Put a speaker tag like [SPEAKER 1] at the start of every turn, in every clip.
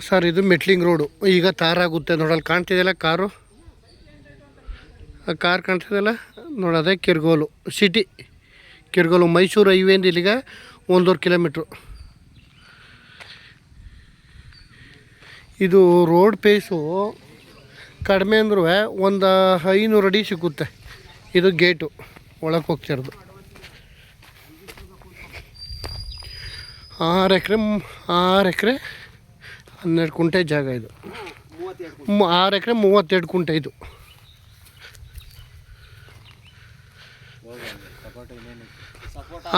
[SPEAKER 1] Sir ಇದು metalling road. ಈಗ ತಾರಾಗುತ್ತೆ ನೋಡಲ್ಲಿ ಕಾಣ್ತಿದೆಯಲ್ಲ ಕಾರು, ಕಾರ್ ಕಾಣ್ತಿದೆಯಲ್ಲ ನೋಡೋದೇ ಕಿರ್ಗೋಲು ಸಿಟಿ. ಕಿರ್ಗೋಲು ಮೈಸೂರು ಹೈವೇಂದ ಇಲ್ಲಿಗೆ 1.5 ಕಿಲೋಮೀಟ್ರು. ಇದು ರೋಡ್ ಪೇಸು ಕಡಿಮೆ ಅಂದ್ರೂ ಒಂದು 500 ಅಡಿ ಸಿಗುತ್ತೆ. ಇದು ಗೇಟು ಒಳಗೆ ಹೋಗ್ತಿರೋದು. 6 ಎಕರೆ 12 ಕುಂಟೆ ಜಾಗ ಇದು. 6 ಎಕರೆ 32 ಕುಂಟೆ ಇದು.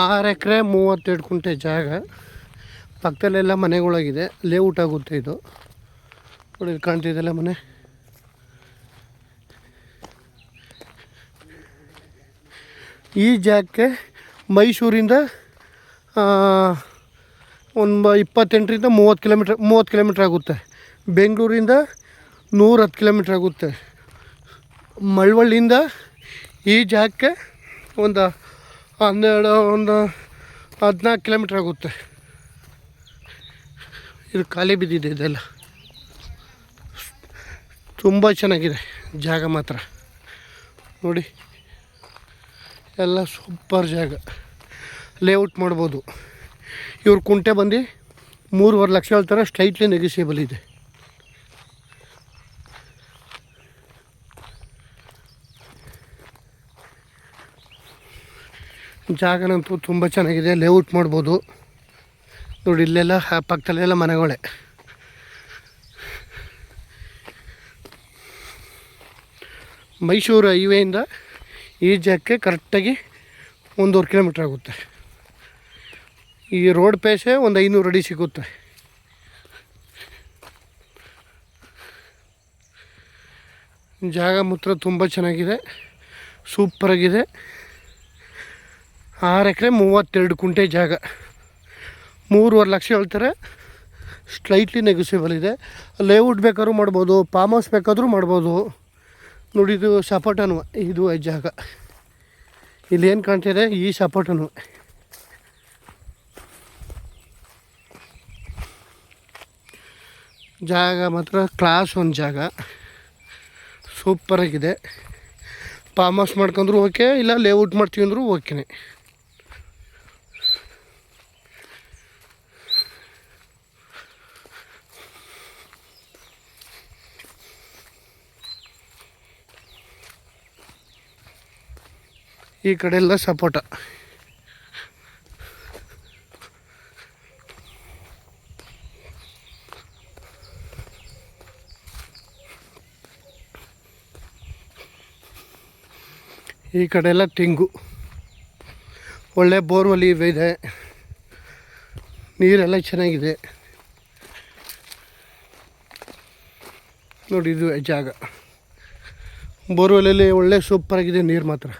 [SPEAKER 1] ಆರು ಎಕರೆ 32 ಕುಂಟೆ ಜಾಗ. ಪಕ್ಕದಲ್ಲೆಲ್ಲ ಮನೆಗಳಾಗಿದೆ, ಲೇಔಟ್ ಆಗುತ್ತೆ ಇದು. ನೋಡಿ ಕಾಣ್ತಿದ್ದೆಲ್ಲ ಮನೆ. ಈ ಜಾಗಕ್ಕೆ ಮೈಸೂರಿಂದ ಒಂದು 28ರಿಂದ 30 ಕಿಲೋಮೀಟ್ರ್ ಆಗುತ್ತೆ. ಬೆಂಗಳೂರಿಂದ 110 ಕಿಲೋಮೀಟ್ರ್ ಆಗುತ್ತೆ. ಮಳವಳ್ಳಿಯಿಂದ ಈ ಜಾಗಕ್ಕೆ ಒಂದು 14 ಕಿಲೋಮೀಟ್ರ್ ಆಗುತ್ತೆ. ಇದು ಖಾಲಿ ಬಿದ್ದಿದೆ. ಇದೆಲ್ಲ ತುಂಬ ಚೆನ್ನಾಗಿದೆ ಜಾಗ ಮಾತ್ರ. ನೋಡಿ ಎಲ್ಲ ಸೂಪರ್ ಜಾಗ, ಲೇಔಟ್ ಮಾಡ್ಬೋದು. ಇವ್ರ ಕುಂಟೆ ಬಂದು 3.5 ಲಕ್ಷ ಹೇಳ್ತಾರೆ, ಸ್ಲೈಟ್ಲಿ ನೆಗೋಸಿಯಬಲ್ ಇದೆ. ಜಾಗನಂತೂ ತುಂಬ ಚೆನ್ನಾಗಿದೆ, ಲೇಔಟ್ ಮಾಡ್ಬೋದು. ನೋಡಿ ಇಲ್ಲೆಲ್ಲ ಪಕ್ಕದಲ್ಲೆಲ್ಲ ಮನೆಗಳೇ. ಮೈಸೂರು ಹೈವೇಯಿಂದ ಈ ಜಾಗಕ್ಕೆ ಕರೆಕ್ಟಾಗಿ 1.5 ಕಿಲೋಮೀಟ್ರ್ ಆಗುತ್ತೆ. ಈ ರೋಡ್ ಪೇಸೆ ಒಂದು 500 ಅಡಿ ಸಿಗುತ್ತೆ. ಜಾಗ ಮಾತ್ರ ತುಂಬ ಚೆನ್ನಾಗಿದೆ, ಸೂಪರಾಗಿದೆ. 6 ಎಕರೆ 32 ಕುಂಟೆ ಜಾಗ. 3.5 ಲಕ್ಷ ಹೇಳ್ತಾರೆ, ಸ್ಲೈಟ್ಲಿ ನೆಗೋಸಿಯಬಲ್ ಇದೆ. ಲೇಔಟ್ ಬೇಕಾದ್ರೂ ಮಾಡ್ಬೋದು, ಫಾರ್ಮ್ ಹೌಸ್ ಬೇಕಾದರೂ ಮಾಡ್ಬೋದು. ನೋಡಿ ಇದು ಸಪೋಟನು, ಇದು ಜಾಗ ಇಲ್ಲೇನು ಕಾಣ್ತಿದೆ ಈ ಸಪೋಟನು. ಜಾಗ ಮಾತ್ರ ಕ್ಲಾಸ್ ಒಂದು ಜಾಗ, ಸೂಪರಾಗಿದೆ. ಫಾರ್ಮ್ ಹೌಸ್ ಮಾಡ್ಕೊಂಡ್ರು ಓಕೆ, ಇಲ್ಲ ಲೇಔಟ್ ಮಾಡ್ತೀವಿ ಅಂದರೂ ಓಕೆನೆ. ಈ ಕಡೆ ಎಲ್ಲ ಸಪೋಟ. ಈ ಕಡೆ ಎಲ್ಲ ತೆಂಗು. ಒಳ್ಳೆ ಬೋರ್ವೆಲ್ ಇದೆ, ನೀರೆಲ್ಲ ಚೆನ್ನಾಗಿದೆ. ನೋಡಿ ಇದು ಜಾಗ. ಬೋರ್ವೆಲಲ್ಲಿ ಒಳ್ಳೆ ಸೂಪರಾಗಿದೆ ನೀರು ಮಾತ್ರ.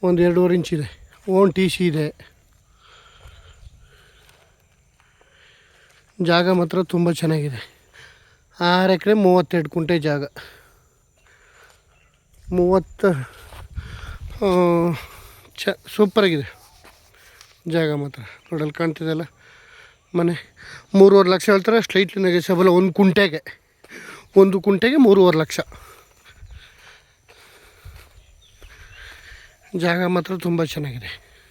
[SPEAKER 1] ಒಂದು 2.5 ಇಂಚ್ ಇದೆ. ಓನ್ TC ಇದೆ. ಜಾಗ ಮಾತ್ರ ತುಂಬ ಚೆನ್ನಾಗಿದೆ. 6 ಎಕರೆ 32 ಕುಂಟೆ ಜಾಗ. 30 ಸೂಪರಾಗಿದೆ ಜಾಗ ಮಾತ್ರ. ನೋಡಲ್ಲಿ ಕಾಣ್ತಿದೆಯಲ್ಲ ಮನೆ. 3.5 ಲಕ್ಷ ಹೇಳ್ತಾರೆ, ಸ್ಲೈಟ್ಲಿ ನೆಗೋಸಿಯಬಲ್. ಒಂದು ಕುಂಟೆಗೆ 3.5 ಲಕ್ಷ. ಜಾಗ ಮಾತ್ರ ತುಂಬ ಚೆನ್ನಾಗಿದೆ.